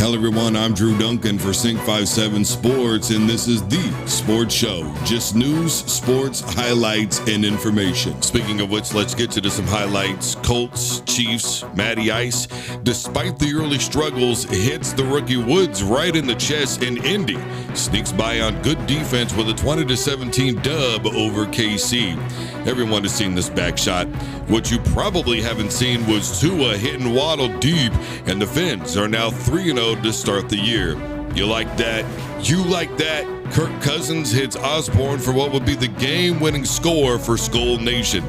Hello everyone, I'm Drew Duncan for Sync 57 Sports, and this is the Sports Show. Just news, sports, highlights, and information. Speaking of which, let's get to some highlights. Colts, Chiefs, Matty Ice, despite the early struggles, hits the rookie Woods right in the chest in Indy. Sneaks by on good defense with a 20-17 dub over KC. Everyone has seen this back shot. What you probably haven't seen was Tua hitting Waddle deep, and the Fins are now 3-0 to start the year. You like that? You like that? Kirk Cousins hits Osborne for what would be the game-winning score for Skull Nation.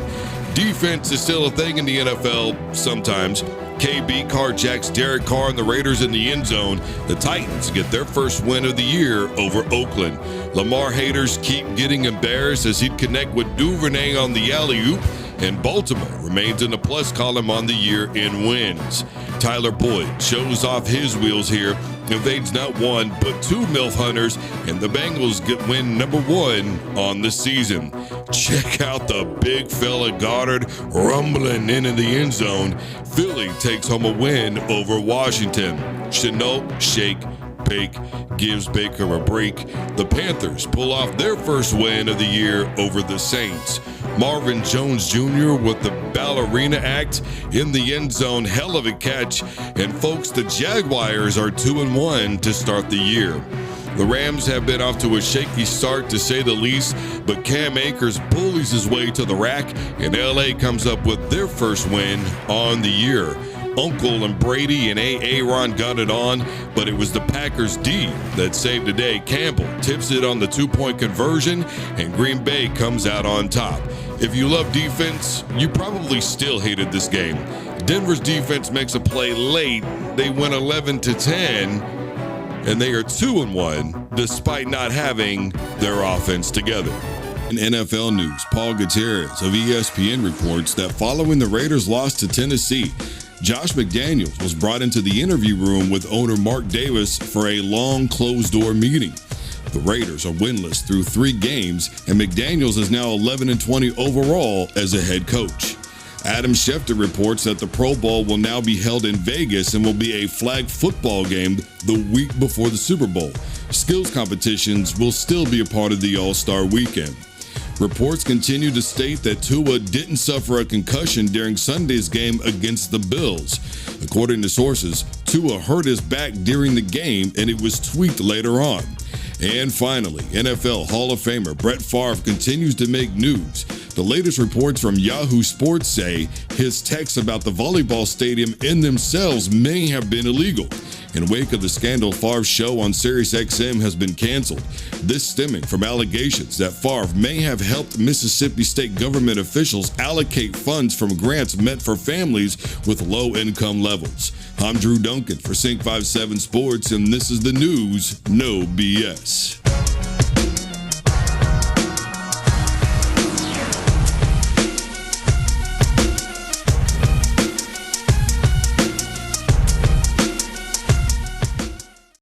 Defense is still a thing in the NFL sometimes. KB carjacks Derek Carr and the Raiders in the end zone. The Titans get their first win of the year over Oakland. Lamar haters keep getting embarrassed as he'd connect with Duvernay on the alley-oop, and Baltimore remains in the plus column on the year in wins. Tyler Boyd shows off his wheels here, evades not one but two MILF hunters, and the Bengals get win number 1 on the season. Check out the big fella Goddard rumbling into the end zone. Philly takes home a win over Washington. Chenault, shake, bake, gives Baker a break. The Panthers pull off their first win of the year over the Saints. Marvin Jones Jr. with the ballerina act in the end zone, hell of a catch. And folks, the Jaguars are 2-1 to start the year. The Rams have been off to a shaky start to say the least, but Cam Akers bullies his way to the rack, and LA comes up with their first win on the year. Uncle and Brady and Aaron got it on, but it was the Packers D that saved the day. Campbell tips it on the 2-point conversion, and Green Bay comes out on top. If you love defense, you probably still hated this game. Denver's defense makes a play late. They win 11-10, and they are 2-1 despite not having their offense together. In NFL news, Paul Gutierrez of ESPN reports that following the Raiders' loss to Tennessee, Josh McDaniels was brought into the interview room with owner Mark Davis for a long closed-door meeting. The Raiders are winless through 3 games, and McDaniels is now 11-20 overall as a head coach. Adam Schefter reports that the Pro Bowl will now be held in Vegas and will be a flag football game the week before the Super Bowl. Skills competitions will still be a part of the All-Star weekend. Reports continue to state that Tua didn't suffer a concussion during Sunday's game against the Bills. According to sources, Tua hurt his back during the game, and it was tweaked later on. And finally, NFL Hall of Famer Brett Favre continues to make news. The latest reports from Yahoo Sports say his texts about the volleyball stadium in themselves may have been illegal. In wake of the scandal, Favre's show on SiriusXM has been canceled. This stemming from allegations that Favre may have helped Mississippi state government officials allocate funds from grants meant for families with low income levels. I'm Drew Duncan for Sync 57 Sports, and this is the news, no BS.